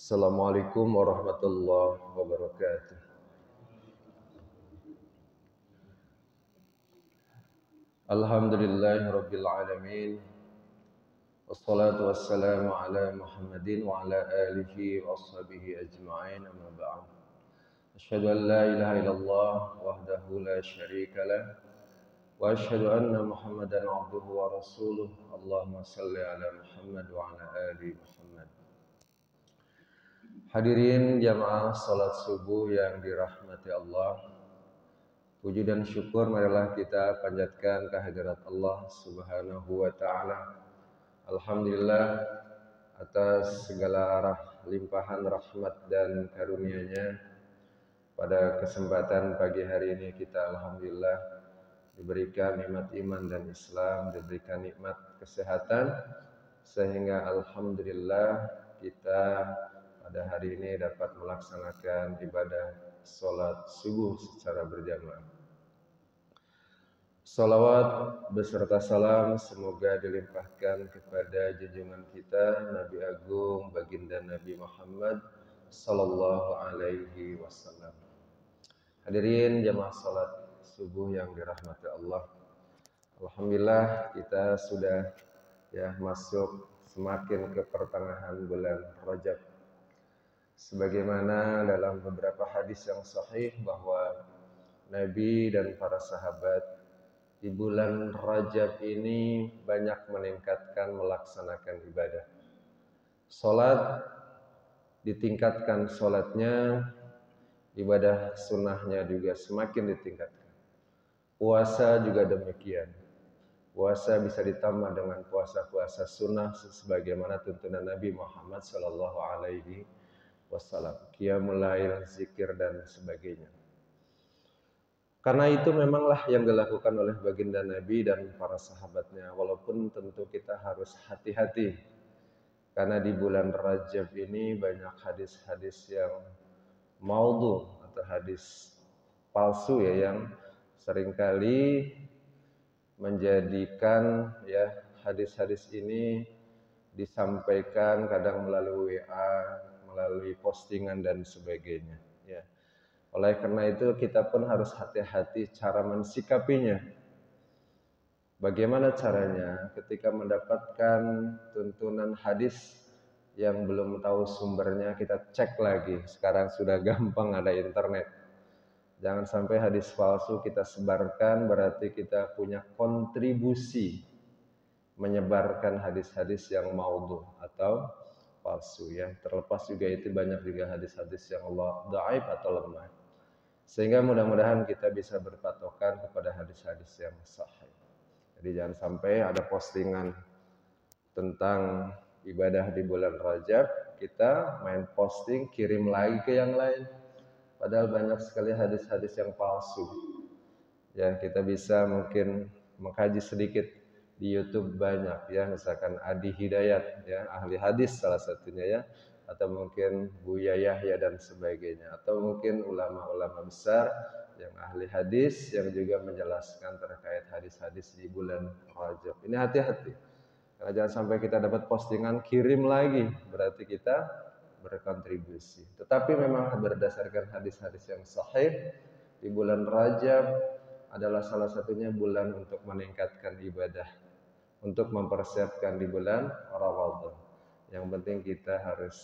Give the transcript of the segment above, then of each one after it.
Assalamualaikum warahmatullahi wabarakatuh. Alhamdulillahi rabbil alamin. Wassalatu wassalamu ala Muhammadin wa ala alihi wa ashabihi ajma'in, amma ba'd. Asyhadu an la ilaha illallah wahdahu la syarika lah wa asyhadu anna Muhammadan abduhu wa rasuluh. Allahumma salli ala Muhammad wa ala ali Muhammad. Hadirin jamaah salat subuh yang dirahmati Allah, puji dan syukur marilah kita panjatkan kehadirat Allah Subhanahu wa taala. Alhamdulillah atas segala limpahan rahmat dan karunia-Nya. Pada kesempatan pagi hari ini kita alhamdulillah diberikan nikmat iman dan Islam, diberikan nikmat kesehatan, sehingga alhamdulillah kita pada hari ini dapat melaksanakan ibadah sholat subuh secara berjamaah. Salawat beserta salam semoga dilimpahkan kepada junjungan kita Nabi Agung Baginda Nabi Muhammad sallallahu alaihi wasallam. Hadirin jamaah salat subuh yang dirahmati Allah. Alhamdulillah kita sudah masuk semakin ke pertengahan bulan Rajab. Sebagaimana dalam beberapa hadis yang sahih bahwa Nabi dan para sahabat di bulan Rajab ini banyak meningkatkan melaksanakan ibadah. Salat ditingkatkan salatnya, ibadah sunnahnya juga semakin ditingkatkan. Puasa juga demikian. Puasa bisa ditambah dengan puasa-puasa sunnah sebagaimana tuntunan Nabi Muhammad sallallahu alaihi wasallam, qiyamul lail, zikir dan sebagainya. Karena itu memanglah yang dilakukan oleh baginda Nabi dan para sahabatnya. Walaupun tentu kita harus hati-hati, karena di bulan Rajab ini banyak hadis-hadis yang maudhu atau hadis palsu yang seringkali menjadikan hadis-hadis ini disampaikan kadang melalui WA, melalui postingan dan sebagainya. Oleh karena itu kita pun harus hati-hati cara mensikapinya. Bagaimana caranya ketika mendapatkan tuntunan hadis yang belum tahu sumbernya, kita cek lagi. Sekarang sudah gampang, ada internet. Jangan sampai hadis palsu kita sebarkan, berarti kita punya kontribusi menyebarkan hadis-hadis yang maudhu atau palsu Terlepas juga itu banyak juga hadis-hadis yang dhaif atau lemah. Sehingga mudah-mudahan kita bisa berpatokan kepada hadis-hadis yang sahih. Jadi jangan sampai ada postingan tentang ibadah di bulan Rajab, kita main posting, kirim lagi ke yang lain. Padahal banyak sekali hadis-hadis yang palsu. Kita bisa mungkin mengkaji sedikit di YouTube banyak misalkan Adi Hidayat ahli hadis salah satunya atau mungkin Buya Yahya dan sebagainya, atau mungkin ulama-ulama besar yang ahli hadis yang juga menjelaskan terkait hadis-hadis di bulan Rajab. Ini hati-hati, karena jangan sampai kita dapat postingan kirim lagi, berarti kita berkontribusi. Tetapi memang berdasarkan hadis-hadis yang sahih, di bulan Rajab adalah salah satunya bulan untuk meningkatkan ibadah, untuk mempersiapkan di bulan Ramadan. Yang penting kita harus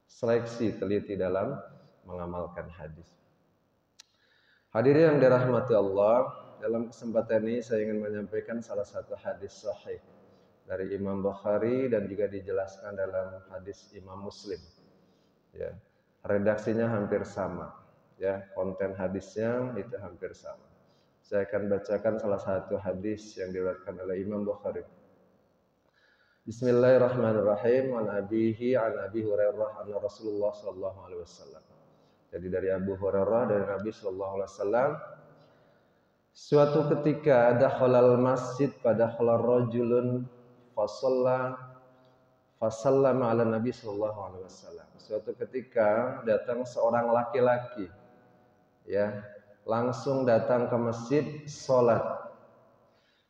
seleksi teliti dalam mengamalkan hadis. Hadirin yang dirahmati Allah, dalam kesempatan ini saya ingin menyampaikan salah satu hadis sahih dari Imam Bukhari dan juga dijelaskan dalam hadis Imam Muslim. Redaksinya hampir sama, konten hadisnya itu hampir sama. Saya akan bacakan salah satu hadis yang diriwayatkan oleh Imam Bukhari. Bismillahirrahmanirrahim. An Abi Hurairah anna Rasulullah sallallahu alaihi wasallam. Jadi dari Abu Hurairah dari Nabi sallallahu alaihi wasallam, suatu ketika dakhalal masjid padakhala rajulun fasallama ala Nabi sallallahu alaihi wasallam. Suatu ketika datang seorang laki-laki langsung datang ke masjid salat.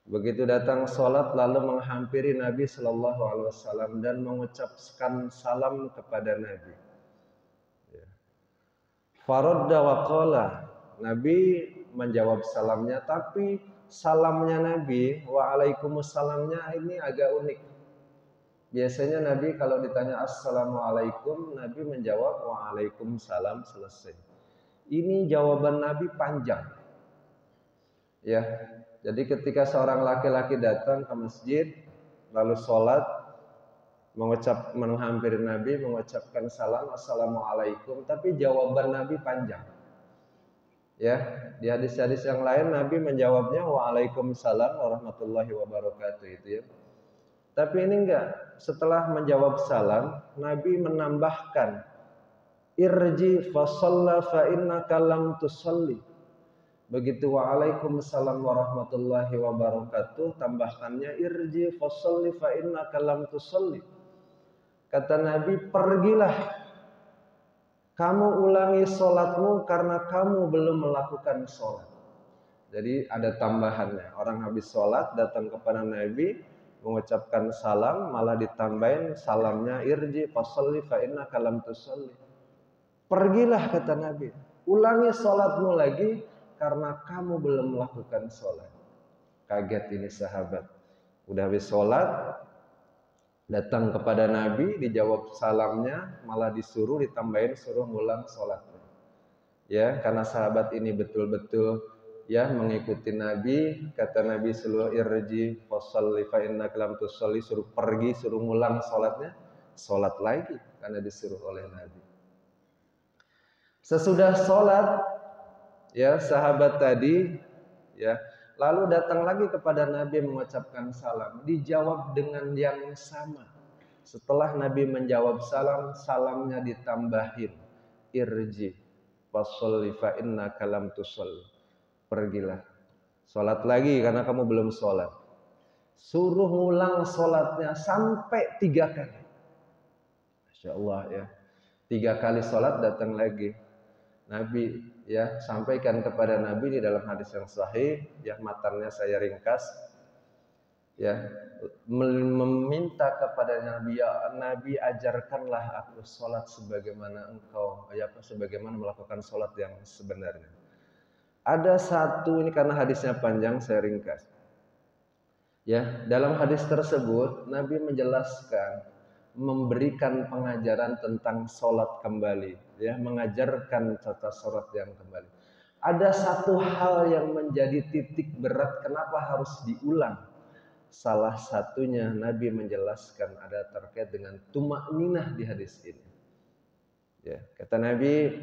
Begitu datang sholat lalu menghampiri Nabi Shallallahu Alaihi Wasallam dan mengucapkan salam kepada Nabi. Faradda wa qala, Nabi menjawab salamnya, tapi salamnya Nabi waalaikumsalamnya ini agak unik. Biasanya Nabi kalau ditanya assalamualaikum, Nabi menjawab waalaikumsalam, selesai. Ini jawaban Nabi panjang. Ya, jadi ketika seorang laki-laki datang ke masjid lalu sholat, menghampiri Nabi, mengucapkan salam assalamualaikum, tapi jawaban Nabi panjang. Ya, di hadis-hadis yang lain Nabi menjawabnya waalaikumsalam warahmatullahi wabarakatuh itu ya. Tapi ini enggak. Setelah menjawab salam, Nabi menambahkan irji fa shalla fa innaka lam tusalli. Begitu waalaikumsalam warahmatullahi wabarakatuh, tambahkannya irji fa shalli fa innaka lam tusalli. Kata Nabi, pergilah kamu ulangi sholatmu karena kamu belum melakukan sholat. Jadi ada tambahannya. Orang habis sholat datang kepada Nabi mengucapkan salam, malah ditambahin salamnya irji fa shalli fa innaka lam tusalli. Pergilah kata Nabi, ulangi sholatmu lagi karena kamu belum melakukan sholat. Kaget ini sahabat. Udah habis sholat, datang kepada Nabi, dijawab salamnya, malah ditambahin suruh ngulang sholatnya. Ya, karena sahabat ini betul-betul ya mengikuti Nabi. Kata Nabi seluruh irji fasalli fa innaka lam tusalli, suruh pergi, suruh ngulang sholatnya, sholat lagi karena disuruh oleh Nabi. Sesudah sholat, ya sahabat tadi ya lalu datang lagi kepada Nabi mengucapkan salam, dijawab dengan yang sama. Setelah Nabi menjawab salam, salamnya ditambahin irji fasholli fa innaka lam tusalli. Pergilah sholat lagi karena kamu belum sholat. Suruh ngulang sholatnya sampai 3 kali. Masya Allah ya, 3 kali sholat datang lagi. Nabi ya sampaikan kepada Nabi di dalam hadis yang sahih, ya matanya saya ringkas, ya meminta kepada Nabi, ya Nabi ajarkanlah aku sholat sebagaimana engkau, ya sebagaimana melakukan sholat yang sebenarnya. Ada satu, ini karena hadisnya panjang saya ringkas. Ya dalam hadis tersebut Nabi menjelaskan, memberikan pengajaran tentang sholat kembali, ya mengajarkan tata sholat yang kembali. Ada satu hal yang menjadi titik berat kenapa harus diulang. Salah satunya Nabi menjelaskan ada terkait dengan tumakninah di hadis ini. Ya, kata Nabi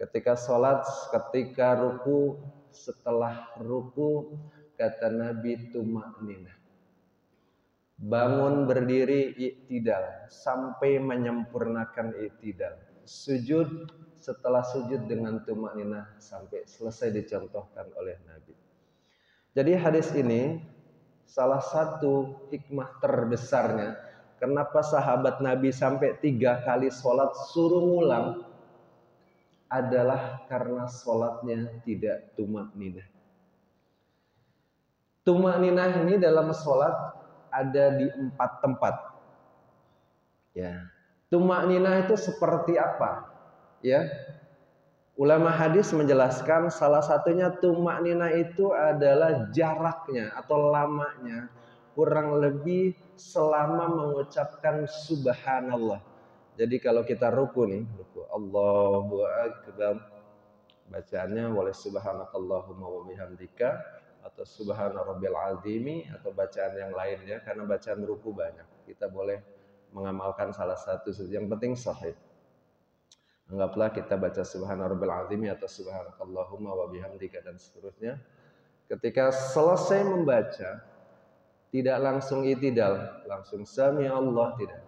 ketika sholat, ketika ruku, setelah ruku, kata Nabi tumakninah. Bangun berdiri i'tidal sampai menyempurnakan i'tidal. Sujud, setelah sujud dengan tumakninah sampai selesai dicontohkan oleh Nabi. Jadi hadis ini salah satu hikmah terbesarnya kenapa sahabat Nabi sampai 3 kali sholat suruh ngulang adalah karena sholatnya tidak tumakninah. Tumakninah ini dalam sholat ada di 4 tempat. Ya. Tumakninah itu seperti apa? Ya. Ulama hadis menjelaskan salah satunya tumakninah itu adalah jaraknya atau lamanya kurang lebih selama mengucapkan subhanallah. Jadi kalau kita ruku nih, ruku Allahu akbar, bacaannya boleh subhanakallahumma wa bihamdika atau subhana rabbil azimi atau bacaan yang lainnya, karena bacaan ruku banyak. Kita boleh mengamalkan salah satu, yang penting sahih. Anggaplah kita baca subhana rabbil azimi atau subhanakallahumma wa bihamdika dan seterusnya. Ketika selesai membaca, tidak langsung i'tidal, langsung sami Allah, tidak.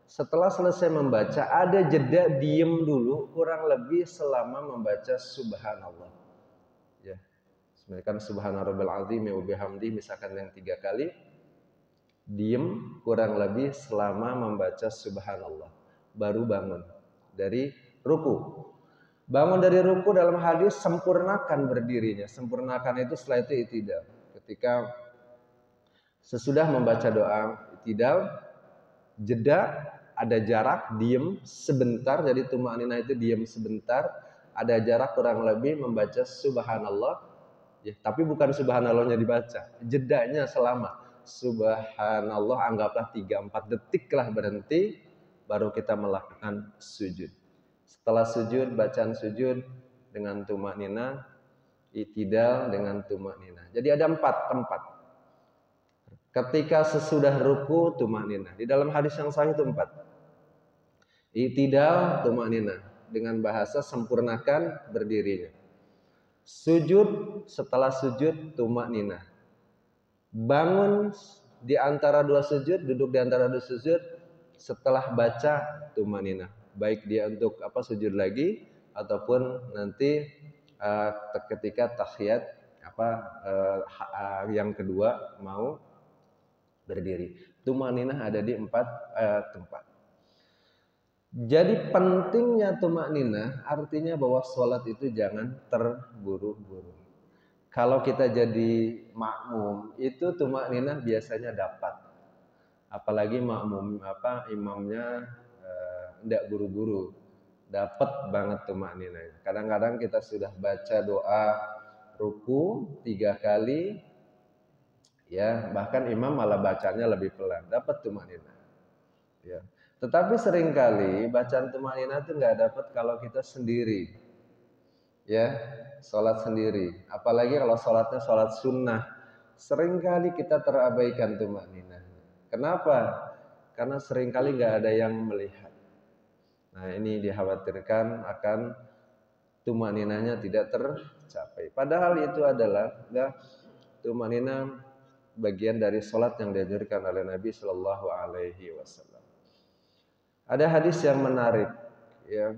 Setelah selesai membaca ada jeda diem dulu kurang lebih selama membaca subhanallah. Ya. Misalkan subhana rabbil azim wa bihamdi, misalkan yang 3 kali, diem kurang lebih selama membaca subhanallah, baru bangun dari ruku. Bangun dari ruku dalam hadis sempurnakan berdirinya. Sempurnakan itu setelah itu i'tidal. Ketika Sesudah membaca doa i'tidal, jeda, ada jarak, diem sebentar. Jadi tumakninah itu diem sebentar, ada jarak kurang lebih membaca subhanallah, ya, tapi bukan subhanallahnya dibaca, jedanya selama subhanallah anggaplah 3-4 detik lah berhenti, baru kita melakukan sujud. Setelah sujud, bacaan sujud dengan tumakninah, i'tidal dengan tumakninah. Jadi ada 4 tempat. Ketika sesudah ruku tumakninah. Di dalam hadis yang sahih itu 4. I'tidal tumakninah, dengan bahasa sempurnakan berdirinya. Sujud, setelah sujud tumakninah. Bangun di antara 2 sujud, duduk di antara 2 sujud, setelah baca tumakninah. Baik dia untuk sujud lagi ataupun nanti ketika tahiyat yang kedua mau berdiri. Tumakninah ada di 4 tempat. Jadi pentingnya tumakninah artinya bahwa sholat itu jangan terburu-buru. Kalau kita jadi makmum itu tumakninah biasanya dapat. Apalagi makmum imamnya tidak buru-buru, dapat banget tumakninah. Kadang-kadang kita sudah baca doa ruku 3 kali, ya bahkan imam malah bacanya lebih pelan, dapat tumakninah. Ya. Tetapi seringkali bacaan tumakninah itu nggak dapat kalau kita sendiri, ya sholat sendiri. Apalagi kalau sholatnya sholat sunnah, seringkali kita terabaikan tumakninah. Kenapa? Karena seringkali nggak ada yang melihat. Nah ini dikhawatirkan akan tumakninahnya tidak tercapai. Padahal itu adalah tumakninah bagian dari sholat yang diajarkan oleh Nabi Shallallahu Alaihi Wasallam. Ada hadis yang menarik, ya.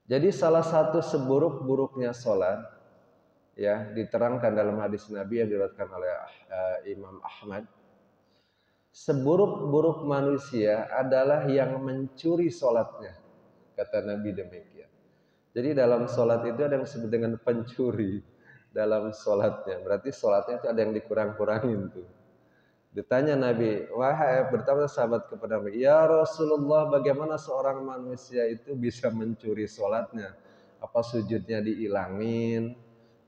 Jadi salah satu seburuk-buruknya sholat, ya, diterangkan dalam hadis Nabi yang diriwayatkan oleh Imam Ahmad. Seburuk-buruk manusia adalah yang mencuri sholatnya, kata Nabi demikian. Jadi dalam sholat itu ada yang disebut dengan pencuri dalam sholatnya. Berarti sholatnya itu ada yang dikurang-kurangin tuh. Ditanya Nabi, bertanya sahabat kepada Nabi, ya Rasulullah, bagaimana seorang manusia itu bisa mencuri sholatnya? Apa sujudnya dihilangin?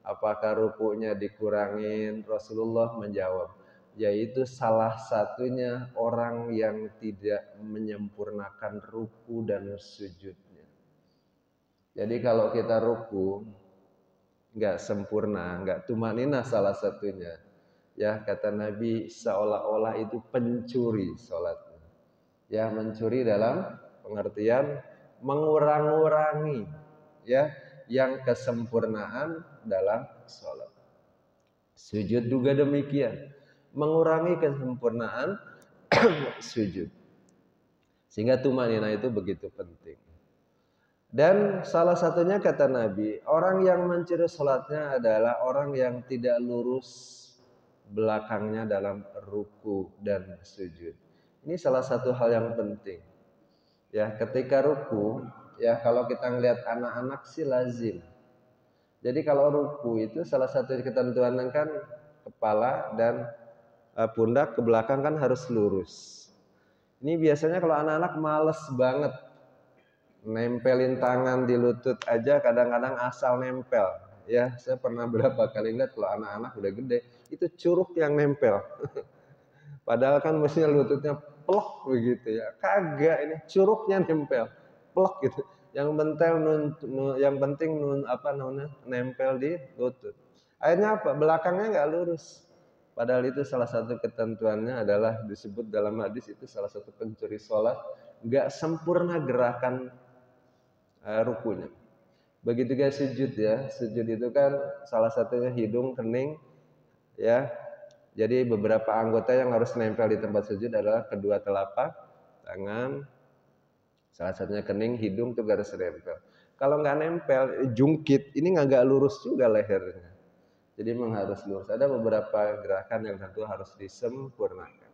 Apakah rukunya dikurangin? Rasulullah menjawab, yaitu salah satunya orang yang tidak menyempurnakan ruku dan sujudnya. Jadi kalau kita ruku nggak sempurna, nggak tumakninah salah satunya, ya kata Nabi seolah-olah itu pencuri sholatnya. Ya mencuri dalam pengertian mengurang-urangi, ya yang kesempurnaan dalam sholat. Sujud juga demikian, mengurangi kesempurnaan sujud. Sehingga tumakninah itu begitu penting. Dan salah satunya kata Nabi, orang yang mencuri sholatnya adalah orang yang tidak lurus belakangnya dalam ruku dan sujud. Ini salah satu hal yang penting. Ya, ketika ruku, ya kalau kita ngelihat anak-anak sih lazim. Jadi kalau ruku itu salah satu ketentuan kan kepala dan pundak ke belakang kan harus lurus. Ini biasanya kalau anak-anak males banget, nempelin tangan di lutut aja kadang-kadang asal nempel. Ya, saya pernah berapa kali lihat kalau anak-anak udah gede itu curug yang nempel. Padahal kan mestinya lututnya plek begitu ya. Kagak, ini curugnya nempel, plek gitu. Yang penting nempel di lutut. Akhirnya apa? Belakangnya nggak lurus. Padahal itu salah satu ketentuannya adalah disebut dalam hadis itu salah satu pencuri sholat, nggak sempurna gerakan rukunya. Begitu juga sujud ya. Sujud itu kan salah satunya hidung, kening, ya. Jadi beberapa anggota yang harus nempel di tempat sujud adalah kedua telapak tangan, salah satunya kening, hidung itu harus nempel. Kalau nggak nempel, jungkit, ini nggak lurus juga lehernya. Jadi memang harus lurus. Ada beberapa gerakan yang tentu harus disempurnakan.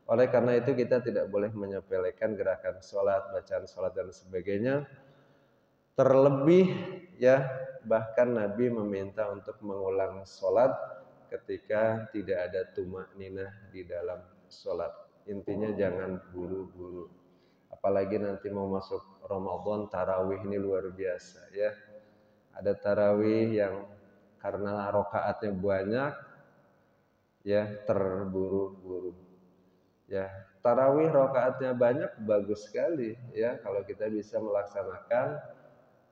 Oleh karena itu kita tidak boleh menyepelekan gerakan sholat, bacaan sholat dan sebagainya. Terlebih ya bahkan Nabi meminta untuk mengulang sholat ketika tidak ada tumak ninah di dalam sholat. Intinya jangan buru-buru. Apalagi nanti mau masuk Ramadan, tarawih ini luar biasa ya. Ada tarawih yang karena rokaatnya banyak, ya terburu-buru. Ya, tarawih rokaatnya banyak bagus sekali ya kalau kita bisa melaksanakan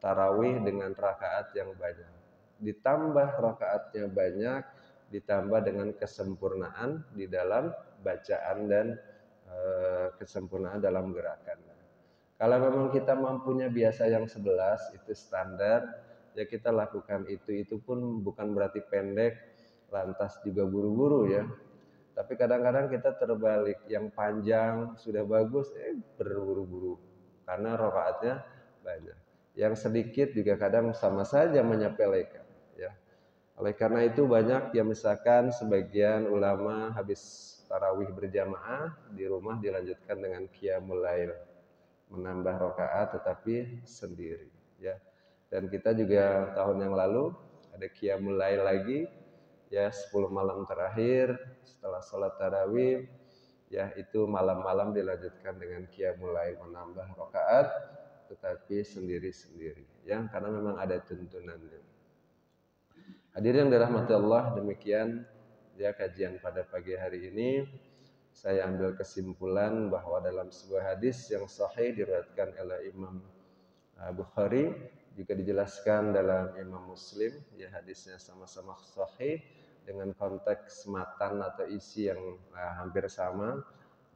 tarawih dengan rakaat yang banyak. Ditambah rakaatnya banyak, ditambah dengan kesempurnaan di dalam bacaan dan kesempurnaan dalam gerakan. Kalau memang kita mampunya biasa yang 11 itu standar, ya kita lakukan itu. Itu pun bukan berarti pendek, lantas juga buru-buru ya. Tapi kadang-kadang kita terbalik, yang panjang sudah bagus, berburu-buru karena rakaatnya banyak. Yang sedikit juga kadang sama saja menyepelekan. Ya. Oleh karena itu banyak yang misalkan sebagian ulama habis tarawih berjamaah di rumah dilanjutkan dengan qiyamul lail, menambah rakaat tetapi sendiri. Ya. Dan kita juga tahun yang lalu ada qiyamul lail lagi, ya 10 malam terakhir setelah sholat tarawih, ya itu malam-malam dilanjutkan dengan qiyamul lail, menambah rakaat tetapi sendiri-sendiri ya, karena memang ada tuntunannya. Hadirin yang dirahmati Allah, demikian ya kajian pada pagi hari ini. Saya ambil kesimpulan bahwa dalam sebuah hadis yang sahih diriwayatkan oleh Imam Bukhari, juga dijelaskan dalam Imam Muslim, ya hadisnya sama-sama sahih dengan konteks matan atau isi yang hampir sama.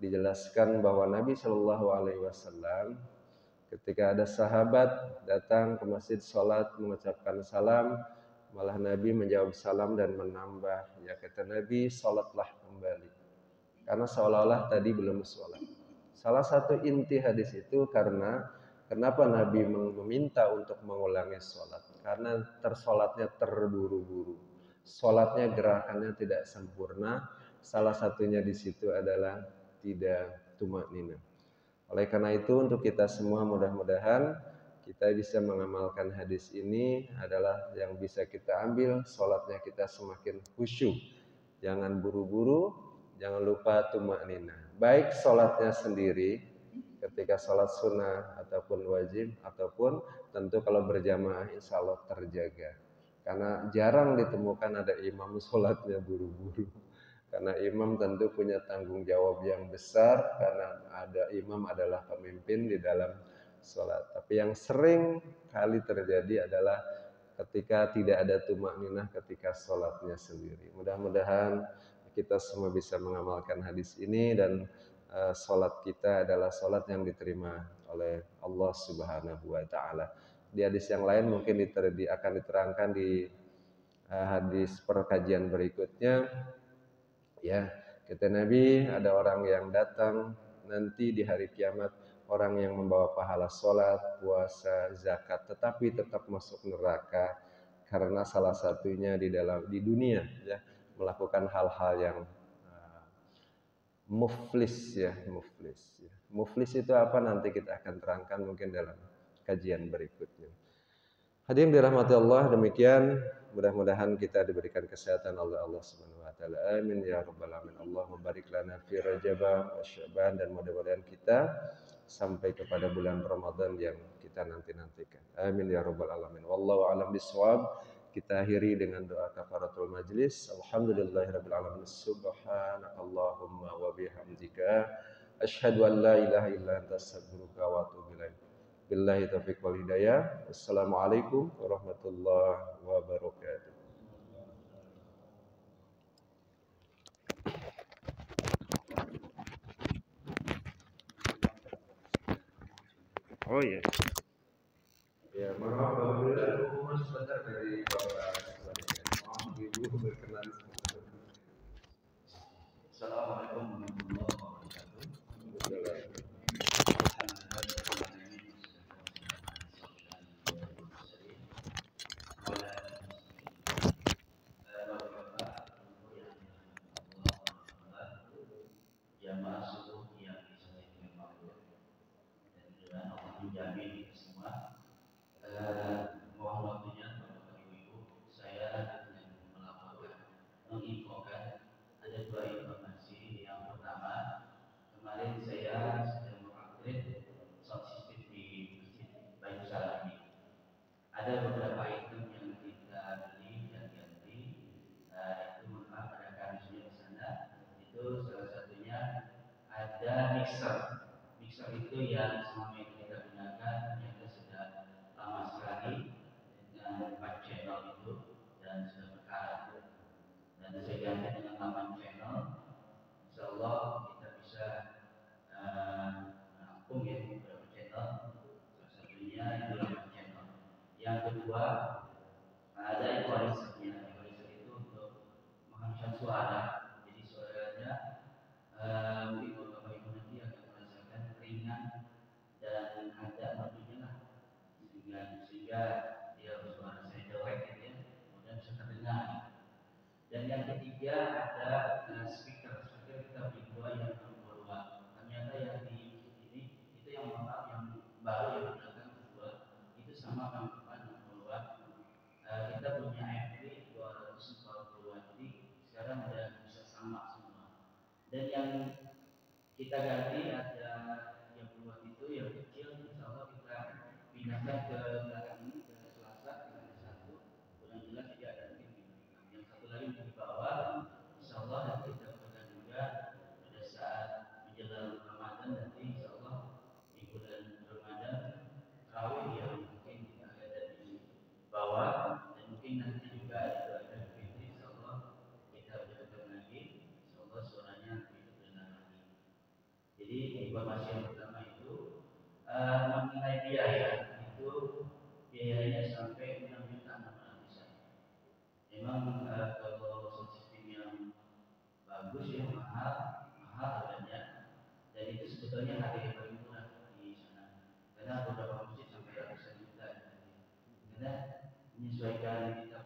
Dijelaskan bahwa Nabi Shallallahu Alaihi Wasallam ketika ada sahabat datang ke masjid sholat mengucapkan salam, malah Nabi menjawab salam dan menambah, ya kata Nabi, sholatlah kembali, karena seolah-olah tadi belum sholat. Salah satu inti hadis itu karena kenapa Nabi meminta untuk mengulangi sholat, karena tersolatnya terburu-buru, sholatnya gerakannya tidak sempurna. Salah satunya di situ adalah tidak tumak ninah. Oleh karena itu untuk kita semua mudah-mudahan kita bisa mengamalkan hadis ini adalah yang bisa kita ambil, sholatnya kita semakin khusyuk, jangan buru-buru, jangan lupa tumak ninah. Baik sholatnya sendiri ketika sholat sunnah ataupun wajib, ataupun tentu kalau berjamaah insya Allah terjaga. Karena jarang ditemukan ada imam sholatnya buru-buru. Karena imam tentu punya tanggung jawab yang besar, karena ada imam adalah pemimpin di dalam sholat. Tapi yang sering kali terjadi adalah ketika tidak ada tumak ninah ketika sholatnya sendiri. Mudah-mudahan kita semua bisa mengamalkan hadis ini dan sholat kita adalah sholat yang diterima oleh Allah Subhanahu wa Ta'ala. Di hadis yang lain mungkin akan diterangkan di hadis perkajian berikutnya. Ya, kata Nabi, ada orang yang datang nanti di hari kiamat, orang yang membawa pahala sholat, puasa, zakat, tetapi tetap masuk neraka karena salah satunya di dunia, ya, melakukan hal-hal yang muflis, ya, muflis. Ya. Muflis itu apa? Nanti kita akan terangkan mungkin dalam kajian berikutnya. Hadirin dirahmati Allah, demikian mudah-mudahan kita diberikan kesehatan oleh Allah Subhanahu wa taala. Amin ya rabbal alamin. Allahumma barik lana fi Rajab wa Sya'ban, dan mudah-mudahan kita sampai kepada bulan Ramadan yang kita nanti-nantikan. Amin ya rabbal alamin. Wallahu a'lam bishawab. Kita akhiri dengan doa kafaratul majlis. Alhamdulillahirabbil alamin. Subhanakallahumma wa bihamdika asyhadu an la ilaha illa anta astaghfiruka wa atubu ilaik. Billahi taufiq wal hidayah. Assalamualaikum warahmatullahi wabarakatuh. Oh iya. Ya, maaf apabila sebentar dari Bapak. Maaf Ibu berkenan. Assalamualaikum warahmatullahi wabarakatuh. Mohon waktunya Bapak Ibu, saya ingin melaporkan yang selama ini kita gunakan ternyata sudah lama sekali dengan 4 channel itu dan sudah berkarat. Dan saya ganti dengan 8 channel. Insya Allah kita bisa menampung ya beberapa channel. Salah satunya itu 8 channel. Yang kedua ada equalizer-nya. Equalizer itu untuk menghaluskan suara. Jadi suaranya mungkin kalau Bapak Ibu nanti akan merasakan ringan dan agak merdunya lah, sehingga dia suara saya jelek gitu ya, kemudian bisa terdengar. Dan yang ketiga ada speaker kita beli dua yang 60 watt. Ternyata yang di ini itu yang maaf yang baru yang belakang kedua itu sama yang depan 60 watt. Kita punya ampli 240 watt, jadi sekarang udah bisa sama semua. Dan yang kita ganti ada yang watt itu yang kecil, insya Allah kita pindahkan ke belakang ini ke Selasa dengan satu, kurang jelas tidak ada mungkin yang satu lagi di bawah, insya Allah nanti kita pegang juga pada saat menjelang Ramadan nanti insya Allah di bulan Ramadan terawih yang mungkin kita ada di bawah dan mungkin nanti juga ada fitri insya Allah kita pegang lagi, insya Allah suaranya lebih terdengar lagi. Jadi informasi yang pertama itu mengenai biaya itu biayanya sampai 6.600.000. Memang kalau sound system yang bagus ya mahal harganya, dan itu sebetulnya harga yang paling murah di sana karena beberapa musik sampai ratusan juta karena menyesuaikan kita